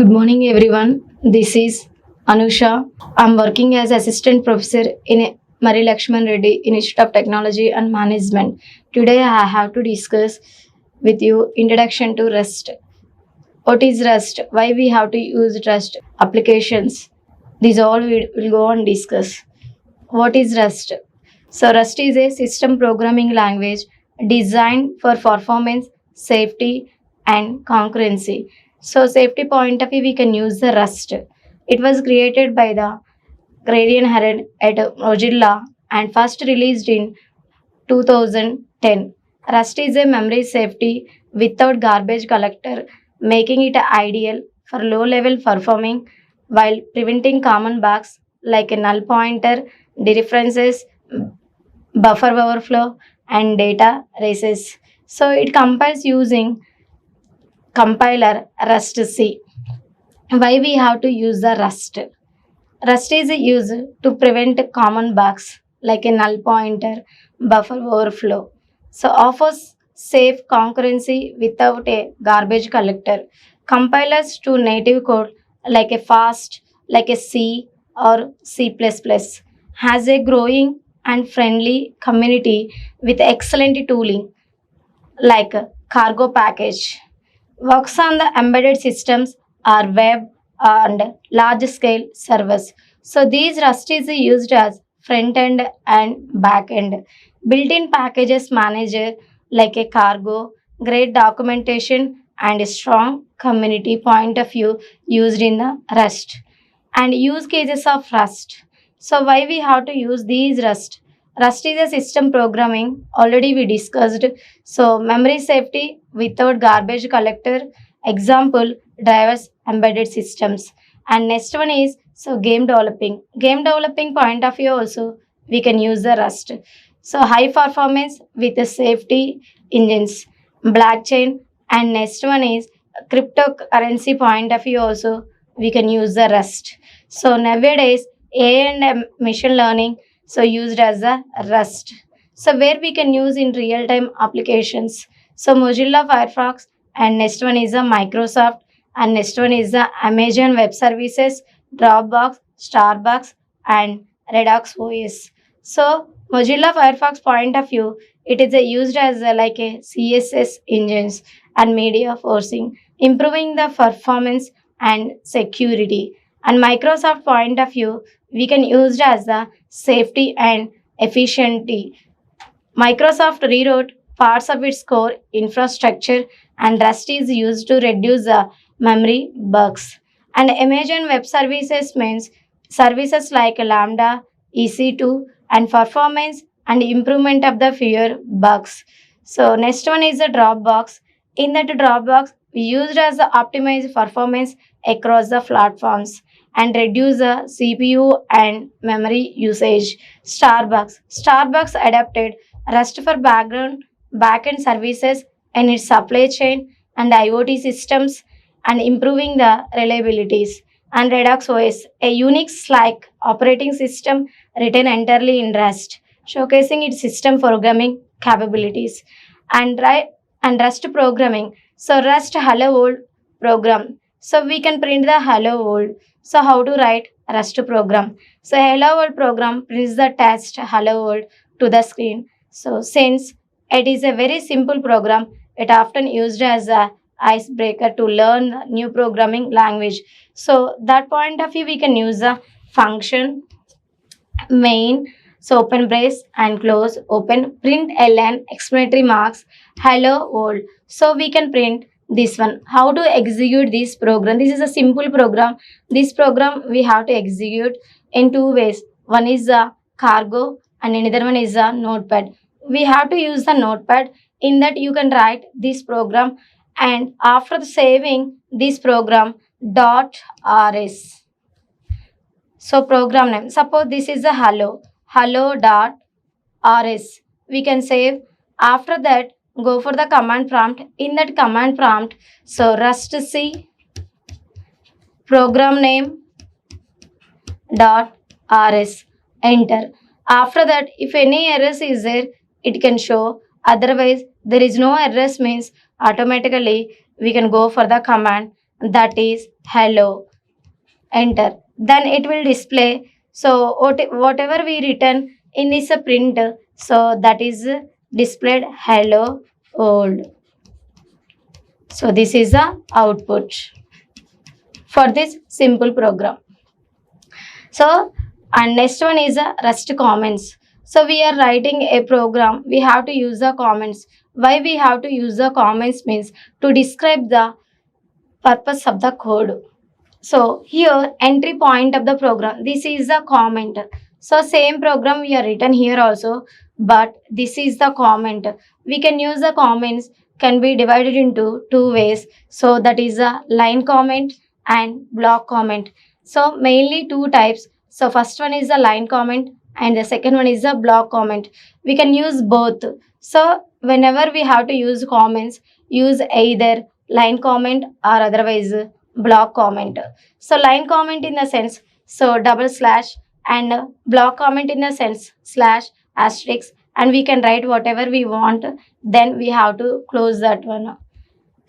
Good morning, everyone. This is Anusha. I'm working as assistant professor in Marri Laxman Reddy Institute of Technology and Management. Today, I have to discuss with you introduction to Rust. What is Rust? Why we have to use Rust applications? These all we will go and discuss. What is Rust? So, Rust is a system programming language designed for performance, safety, and concurrency. So, safety point of view, we can use the Rust. It was created by the Canadian Herald at Mozilla and first released in 2010. Rust is a memory safety without garbage collector, making it ideal for low level performing while preventing common bugs like a null pointer, dereferences, buffer overflow, and data races. So it compiles using compiler Rust C. Why we have to use the Rust? Rust is used to prevent common bugs like a null pointer, buffer overflow. So offers safe concurrency without a garbage collector. Compilers to native code like a fast, like a C or C++ has a growing and friendly community with excellent tooling like cargo package. Works on the embedded systems are web and large scale servers. So these Rust is used as front end and back end. Built-in packages manager like a cargo, great documentation and a strong community point of view used in the Rust. And use cases of Rust. So why we have to use these Rust? Rust is a system programming. Already we discussed. So memory safety without garbage collector. Example drivers embedded systems. And next one is so game developing. Game developing point of view also we can use the Rust. So high performance with the safety engines, blockchain, and next one is cryptocurrency point of view also we can use the Rust. So nowadays AI and machine learning so used as a Rust. So where we can use in real time applications. So Mozilla Firefox and next one is a Microsoft and next one is the Amazon Web Services, Dropbox, Starbucks and Redux OS. So Mozilla Firefox point of view, it is used as like a CSS engines and media forcing, improving the performance and security. And Microsoft point of view, we can use it as the safety and efficiency. Microsoft rewrote parts of its core infrastructure and Rust is used to reduce the memory bugs. And Amazon Web Services means services like Lambda, EC2 and performance and improvement of the fewer bugs. So next one is the Dropbox. In that Dropbox, we used as the optimized performance across the platforms and reduce the CPU and memory usage. Starbucks adapted Rust for background backend services in its supply chain and IoT systems and improving the reliabilities. And Redux OS, a Unix-like operating system written entirely in Rust, showcasing its system programming capabilities. And and Rust programming. So Rust Hello World program. So we can print the Hello World. So how to write Rust program? So Hello World program prints the text Hello World to the screen. So since it is a very simple program, it often used as a icebreaker to learn new programming language. So that point of view we can use the function main. So open brace and close open print ln explanatory marks hello world. So we can print this one. How to execute this program? This is a simple program. This program we have to execute in two ways. One is the cargo and another one is the notepad. We have to use the notepad. In that you can write this program and after the saving this program dot rs. So program name. Suppose this is a hello dot rs. We can save. After that, go for the command prompt. In that command prompt, so rust c program name dot rs. Enter. After that, if any errors is there, it can show. Otherwise, there is no errors means automatically we can go for the command that is hello, enter. Then it will display. So whatever we written in this print, so that is displayed hello world. So this is the output for this simple program. So, and next one is a Rust comments. So we are writing a program. We have to use the comments. Why we have to use the comments means to describe the purpose of the code. So here entry point of the program. This is the comment. So same program we are written here also, but this is the comment. We can use the comments can be divided into two ways. So that is a line comment and block comment. So mainly two types. So first one is the line comment and the second one is the block comment. We can use both. So whenever we have to use comments, use either line comment or otherwise block comment. So line comment in the sense, so double slash, and block comment in the sense slash asterisk, and we can write whatever we want, then we have to close that one.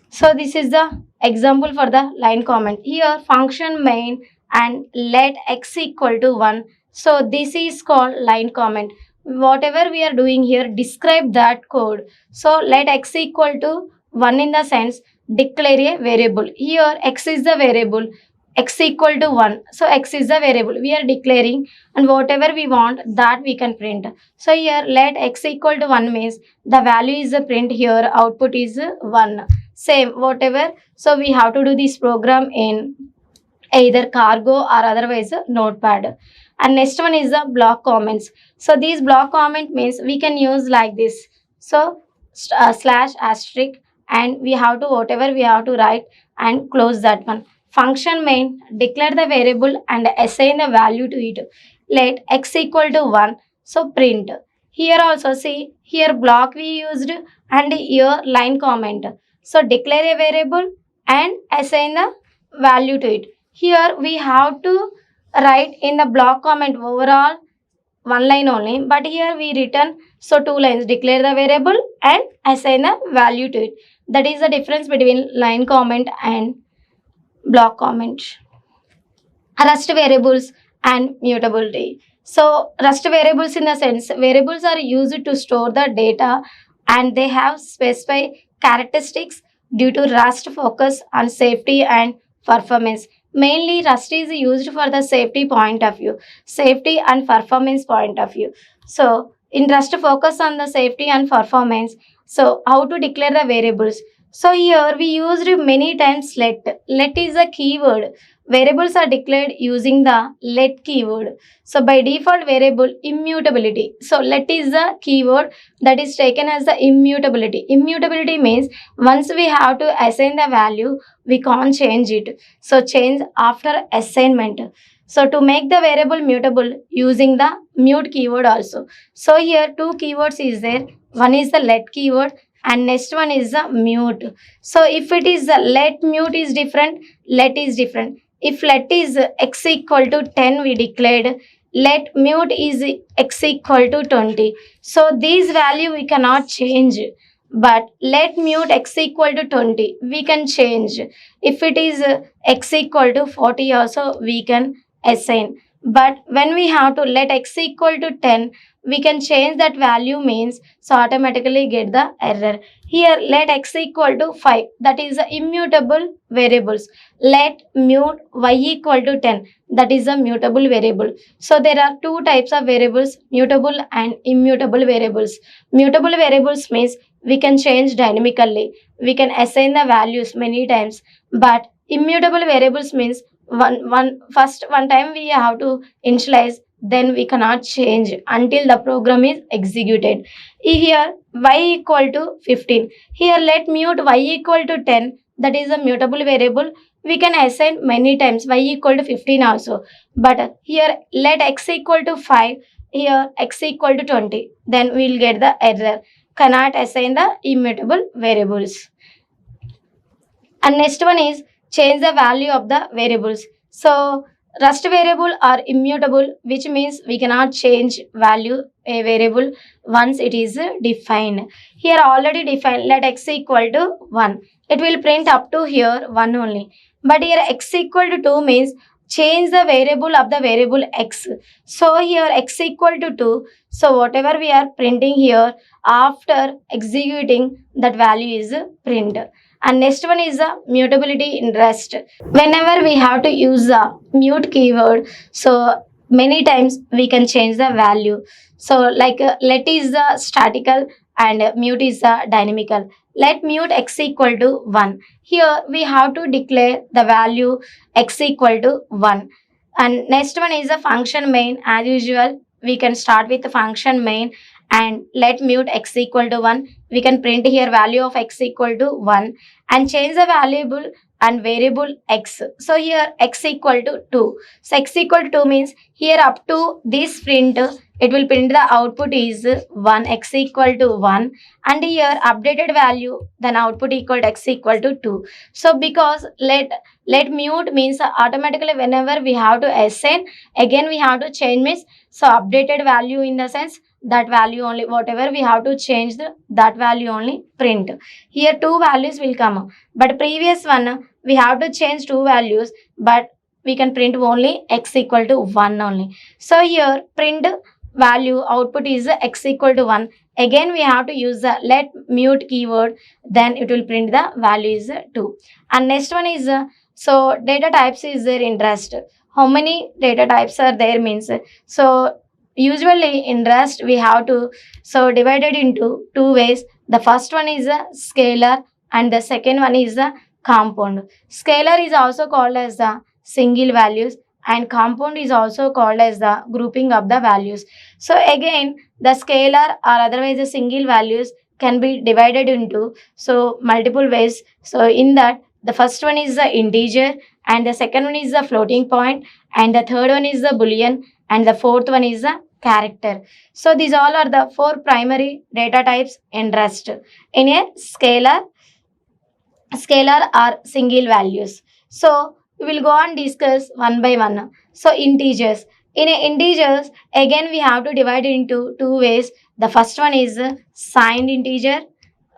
So this is the example for the line comment. Here function main and let x equal to 1. So this is called line comment. Whatever we are doing here, describe that code. So let x equal to 1 in the sense declare a variable. Here x is the variable, x equal to 1. So x is the variable we are declaring, and whatever we want that we can print. So here let x equal to 1 means the value is the print, here output is 1. Same whatever. So we have to do this program in either cargo or otherwise notepad. And next one is the block comments. So these block comment means we can use like this. So slash asterisk, and we have to whatever we have to write and close that one. Function main declare the variable and assign the value to it. Let x equal to 1. So print. Here also see, here block we used and here line comment. So declare a variable and assign the value to it. Here we have to write in the block comment overall one line only, but here we written so two lines, declare the variable and assign the value to it. That is the difference between line comment and block comment. Rust variables and mutability. So Rust variables in the sense, variables are used to store the data and they have specified characteristics due to Rust focus on safety and performance. Mainly Rust is used for the safety point of view, safety and performance point of view. So in Rust focus on the safety and performance. So how to declare the variables? So here we used many times let. Let is a keyword. Variables are declared using the let keyword. So by default variable immutability. So let is the keyword that is taken as the immutability. Immutability means once we have to assign the value, we can't change it. So change after assignment. So to make the variable mutable using the mute keyword also. So here two keywords is there. One is the let keyword and next one is the mute. So if it is the let, mute is different, let is different. If let is x equal to 10 we declared, let mute is x equal to 20. So this value we cannot change, but let mute x equal to 20 we can change. If it is x equal to 40 also we can assign. But when we have to let x equal to 10, we can change that value means, so automatically get the error. Here let x equal to 5, that is the immutable variables. Let mute y equal to 10, that is a mutable variable. So there are two types of variables, mutable and immutable variables. Mutable variables means we can change dynamically, we can assign the values many times. But immutable variables means one time we have to initialize, then we cannot change until the program is executed. Here y equal to 15. Here let mute y equal to 10, that is a mutable variable. We can assign many times y equal to 15 also. But here let x equal to 5, here x equal to 20. Then we will get the error. Cannot assign the immutable variables. And next one is change the value of the variables. So Rust variable are immutable, which means we cannot change value a variable once it is defined. Here already defined let x equal to 1. It will print up to here 1 only. But here x equal to 2 means change the variable of the variable x. So here x equal to 2. So whatever we are printing here, after executing that value is print. And next one is the mutability in rest. Whenever we have to use the mute keyword, so many times we can change the value. So like let is the statical and mute is the dynamical. Let mute x equal to 1. Here we have to declare the value x equal to 1. And next one is the function main. As usual, we can start with the function main and let mute x equal to 1. We can print here value of x equal to 1 and change the variable and variable x. So here x equal to 2. So x equal to 2 means here up to this print, it will print the output is 1, x equal to 1, and here updated value, then output equal to x equal to 2. So because let mute means automatically whenever we have to assign, again we have to change means, so updated value in the sense that value only, whatever we have to change that value only print. Here two values will come, but previous one we have to change two values, but we can print only x equal to 1 only. So here print value output is x equal to 1. Again we have to use the let mute keyword, then it will print the value is 2. And next one is so data types is there in Rust. How many data types are there means, so usually in Rust we have to so divided into two ways. The first one is a scalar and the second one is a compound. Scalar is also called as the single values and compound is also called as the grouping of the values. So again the scalar or otherwise the single values can be divided into so multiple ways. So in that the first one is the integer and the second one is the floating point and the third one is the boolean and the fourth one is the character. So these all are the four primary data types in Rust. In a scalar are single values. So we will go on discuss one by one. So integers. In a integers, again we have to divide it into two ways. The first one is signed integer,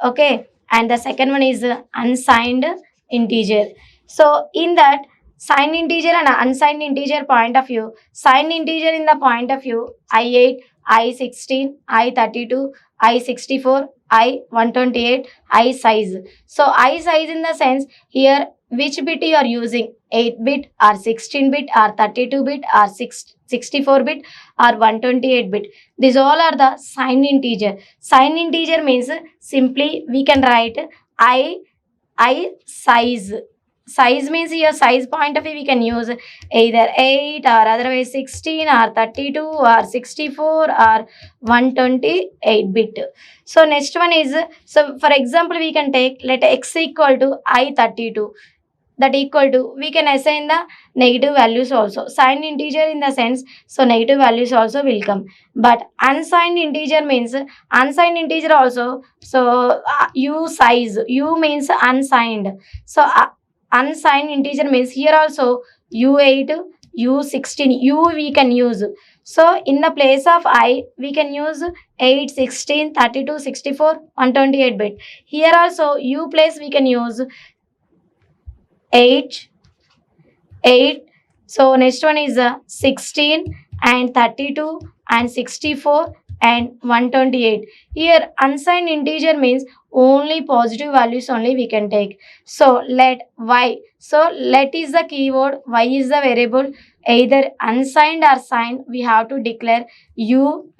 okay, and the second one is unsigned integer. So in that signed integer and unsigned integer point of view, signed integer in the point of view I8, I16, I32, I64, I128, I size. So I size in the sense here which bit you are using, 8 bit or 16 bit or 32 bit or 64 bit or 128 bit. These all are the signed integer. Signed integer means simply we can write I size. Size means your size point of view we can use either 8 or otherwise 16 or 32 or 64 or 128 bit. So next one is, so for example we can take let x equal to I32, that equal to we can assign the negative values also. Signed integer in the sense so negative values also will come, but unsigned integer means unsigned integer also. So u size, u means unsigned, so unsigned integer means here also u8, u16, u we can use. So in the place of I we can use 8, 16, 32, 64, 128 bit. Here also u place we can use 8. So next one is 16 and 32 and 64 and 128. Here unsigned integer means only positive values only we can take. So let y. So let is the keyword, y is the variable. Either unsigned or signed we have to declare u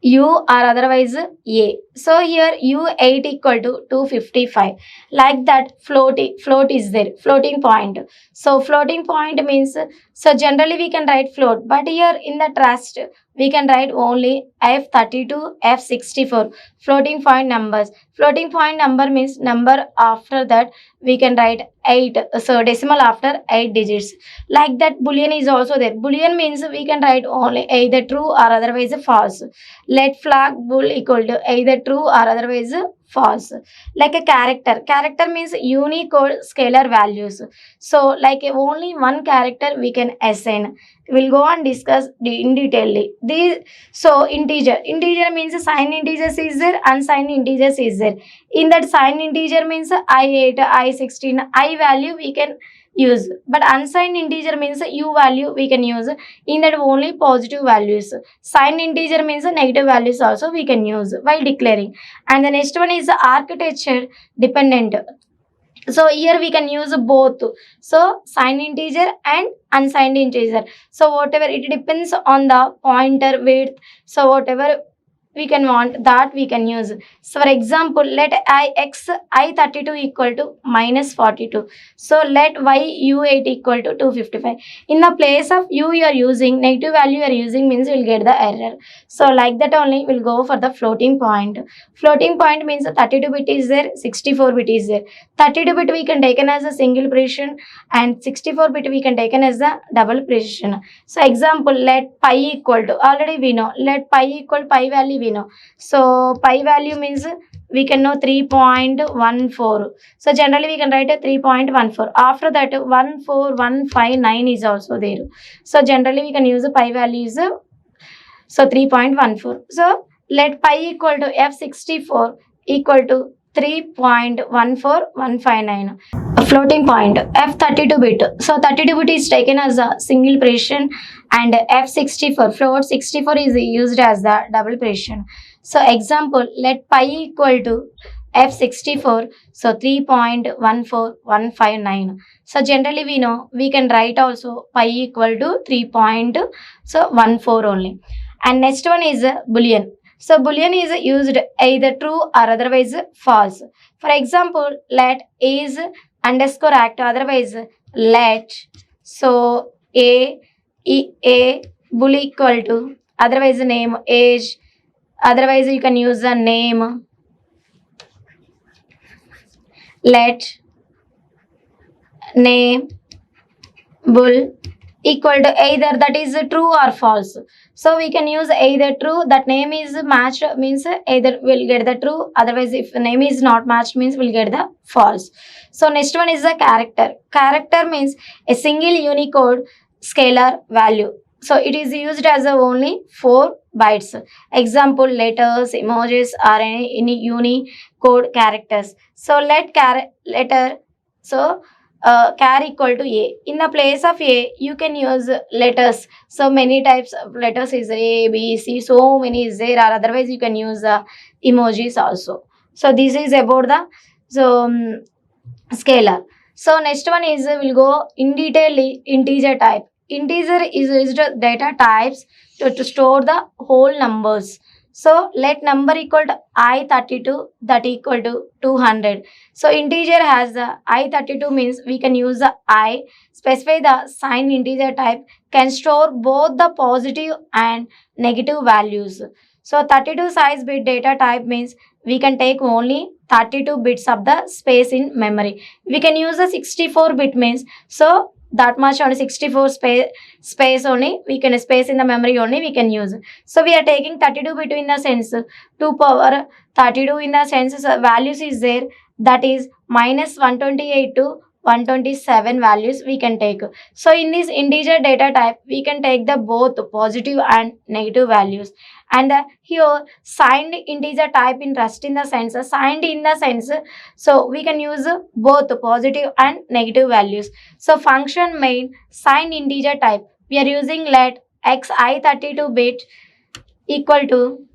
or otherwise a. So here u8 equal to 255. Like that float is there, floating point. So floating point means, so generally we can write float, but here in the trust we can write only f32, f64 floating point numbers. Floating point number means number after that we can write 8, so decimal after 8 digits. Like that boolean is also there. Boolean means we can write only either true or otherwise false. Let flag bool equal to either true or otherwise false. Like a character means unicode scalar values. So like only one character we can assign. We'll go and discuss in detail these. So integer means signed integers is there, unsigned integers is there. In that signed integer means I8, I16, I value we can use, but unsigned integer means u value we can use. In that only positive values. Signed integer means negative values also we can use while declaring. And the next one is the architecture dependent. So here we can use both. So signed integer and unsigned integer. So whatever it depends on the pointer width. So whatever we can want that we can use. So for example, let I32 equal to minus 42. So let y u8 equal to 255. In the place of u you are using negative value you are using means you will get the error. So like that only we'll go for the floating point. Floating point means 32 bit is there, 64 bit is there. 32 bit we can taken as a single precision and 64 bit we can taken as a double precision. So example, let pi equal to, already we know, let pi equal pi value we know. So pi value means we can know 3.14. So generally we can write a 3.14. After that 14159 is also there. So generally we can use the pi value is so 3.14. So let pi equal to f64 equal to 3.14159. A floating point f32 bit. So 32 bit is taken as a single precision and f64 float 64 is used as the double precision. So example, let pi equal to f64, so 3.14159. So generally we know we can write also pi equal to 3.14 only. And next one is boolean. So boolean is used either true or otherwise false. For example, let is underscore act, otherwise let, so a bool equal to, otherwise name age, otherwise you can use the name, let name bool equal to either that is true or false. So we can use either true, that name is matched means either we'll get the true, otherwise if the name is not matched means we'll get the false. So next one is the character. Character means a single Unicode scalar value. So it is used as a only 4 bytes. Example, letters, emojis or any Unicode characters. So let letter, so char equal to a. In the place of a you can use letters. So many types of letters is a, b, c, so many is there, or otherwise you can use emojis also. So this is about the scalar. So next one is we'll go in detail integer type. Integer is used data types to store the whole numbers. So let number equal to I32 that equal to 200. So integer has the I32 means we can use the I, specify the signed integer type, can store both the positive and negative values. So 32 size bit data type means we can take only 32 bits of the space in memory. We can use the 64 bit means, so that much only 64 space only we can, space in the memory only we can use. So we are taking 32 bit in the sense 2 power 32 in the sense values is there, that is minus 128 to 127 values we can take. So in this integer data type we can take the both positive and negative values. And here signed integer type in Rust in the sense signed in the sense, so we can use both positive and negative values. So function main signed integer type we are using let xi32 bit equal to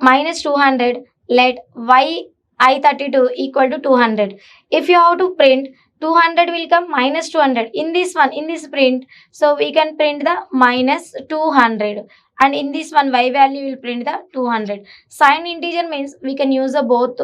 minus 200, let y I32 equal to 200. If you have to print 200 will come minus 200 in this one, in this print, so we can print the minus 200, and in this one y value will print the 200. Signed integer means we can use the both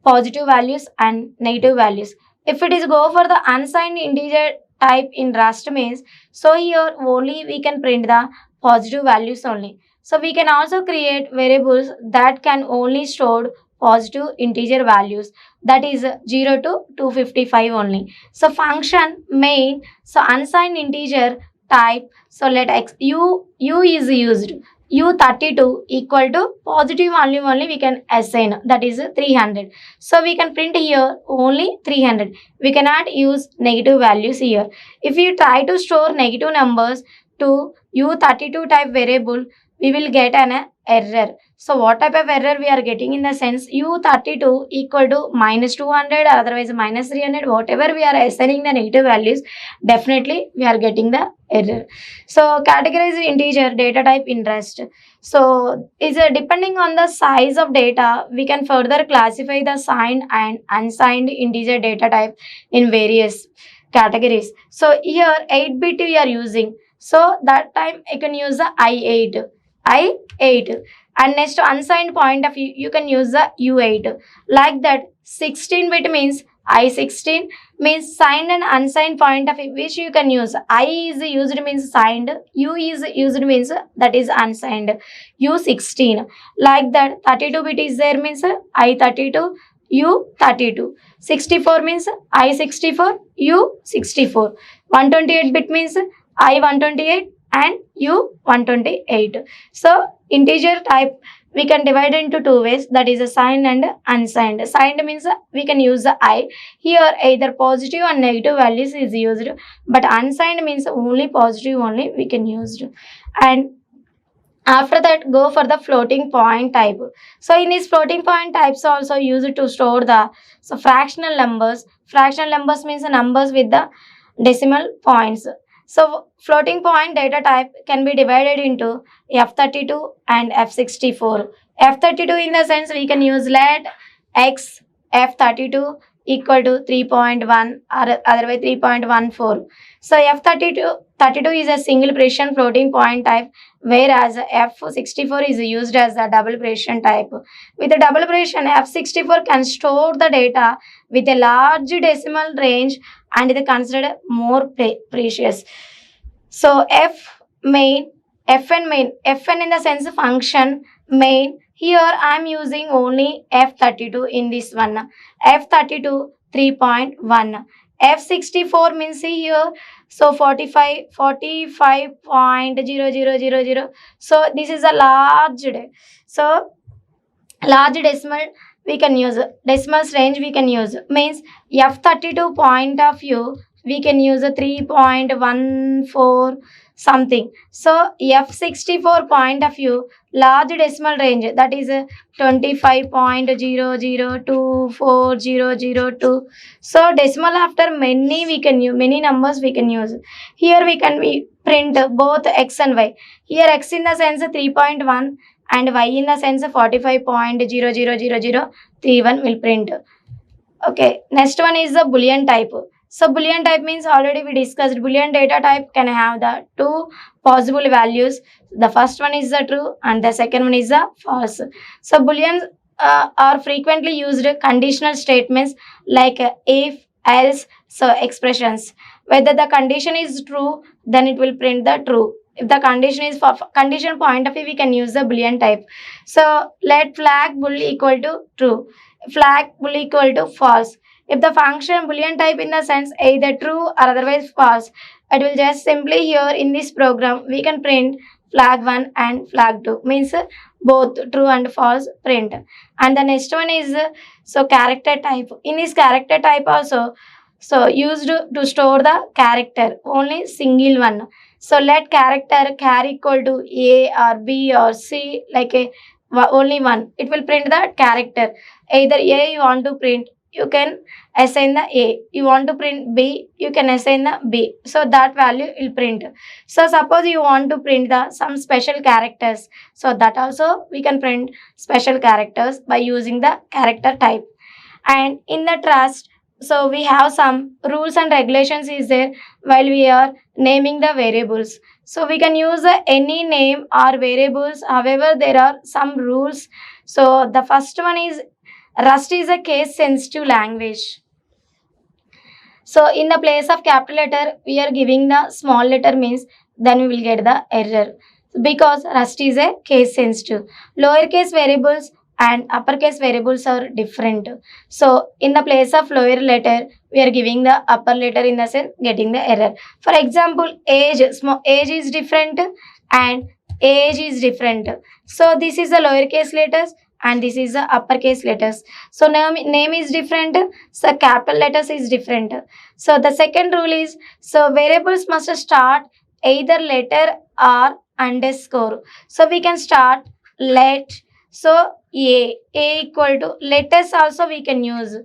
positive values and negative values. If it is go for the unsigned integer type in Rust means, so here only we can print the positive values only. So we can also create variables that can only store positive integer values, that is 0 to 255 only. So function main, so unsigned integer type, so let u is used. u32 equal to positive value only we can assign, that is 300. So we can print here only 300. We cannot use negative values here. If you try to store negative numbers to u32 type variable, we will get an error. So what type of error we are getting, in the sense u32 equal to minus 200 or otherwise minus 300, whatever we are assigning the negative values, definitely we are getting the error. So categorize integer data type in rest. So is depending on the size of data, we can further classify the signed and unsigned integer data type in various categories. So here 8-bit we are using, so that time I can use the I8, and next unsigned point of view you can use the U8. Like that 16-bit means I16, means signed and unsigned point of view which you can use. I is used means signed, U is used means that is unsigned, U16. Like that 32-bit is there means I32, U32. 64 means I64, U64. 128-bit means I128 and U128. So integer type we can divide into two ways, that is a signed and unsigned. Signed means we can use the I. Here either positive or negative values is used, but unsigned means only positive only we can use. And after that go for the floating point type. So in these floating point types also used to store the fractional numbers. Fractional numbers means the numbers with the decimal points. So floating point data type can be divided into F32 and F64. F32 in the sense we can use let x F32 equal to 3.1 or otherwise 3.14. So F32 is a single precision floating point type, whereas F64 is used as a double precision type. With a double precision, F64 can store the data with a large decimal range and is considered more precious. So main, Fn in the sense function main. Here I am using only F32 in this one. F32 3.1. F64 means here, so 45.0000. So this is a large so large decimal we can use, decimal range we can use, means F32 point of view we can use a 3.14 something. So F64 point of view large decimal range, that is 25.00240002. So decimal after many we can use, many numbers we can use. Here we can print both x and y. Here x in the sense 3.1 and y in the sense 45.000031 will print. Okay, next one is the Boolean type. So Boolean type means already we discussed. Boolean data type can have the two possible values. The first one is the true and the second one is the false. So Booleans are frequently used conditional statements like if, else, so expressions. Whether the condition is true, then it will print the true. If the condition is for condition point of view, we can use the Boolean type. So let flag bool equal to true, flag bool equal to false. If the function Boolean type in the sense either true or otherwise false, it will just simply here in this program we can print flag 1 and flag 2, means both true and false print. And the next one is character type. In this character type also, so used to store the character, only single one. So let character carry equal to A or B or C, like only one. It will print the character. Either A you want to print, you can assign the A. You want to print B, you can assign the B. So that value will print. So suppose you want to print some special characters. So that also we can print special characters by using the character type. And in the trust, so we have some rules and regulations is there while we are naming the variables. So we can use any name or variables. However, there are some rules. So the first one is Rust is a case sensitive language. So in the place of capital letter, we are giving the small letter, means then we will get the error, because Rust is a case sensitive. Lowercase variables and uppercase variables are different. So in the place of lower letter, we are giving the upper letter, in the sense getting the error. For example, age, small age is different and age is different. So this is the lowercase letters and this is the uppercase letters. So name is different. So capital letters is different. So the second rule is, so variables must start either letter or underscore. So we can start let. So a equal to letters also we can use.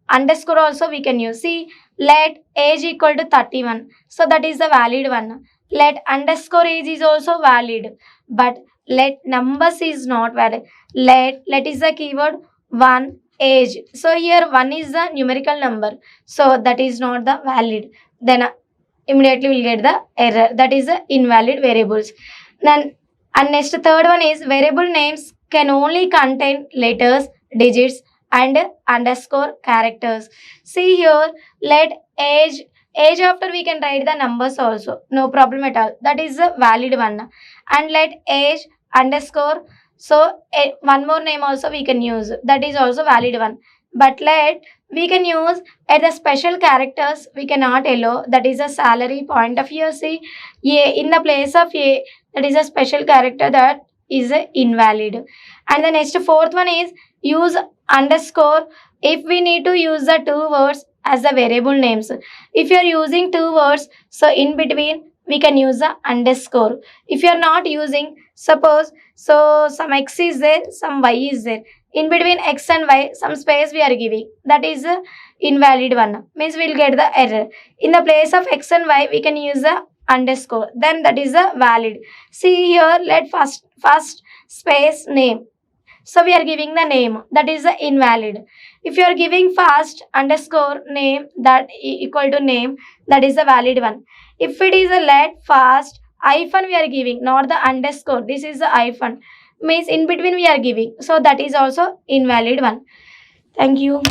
Underscore also we can use. See, let age equal to 31. So that is the valid one. Let underscore age is also valid, but let numbers is not valid. Let is the keyword, one age. So here one is the numerical number. So that is not the valid. Then immediately we'll get the error. That is the invalid variables. Then and next third one is variable names can only contain letters, digits, and underscore characters. See here, let age after we can write the numbers also, no problem at all. That is a valid one. And let age underscore, so one more name also we can use, that is also valid one. But let we can use at the special characters we cannot allow, that is a salary point of view. See, a in the place of a, that is a special character, that is invalid. And the next fourth one is use underscore if we need to use the two words as the variable names. If you are using two words, so in between we can use the underscore. If you are not using, suppose so some x is there, some y is there, in between x and y some space we are giving, that is a invalid one, means we'll get the error. In the place of x and y we can use the underscore, then that is a valid. See here, let first space name, so we are giving the name, that is the invalid. If you are giving first underscore name, that equal to name, that is the valid one. If it is a let first hyphen we are giving, not the underscore, this is the hyphen, means in between we are giving, so that is also invalid one. Thank you.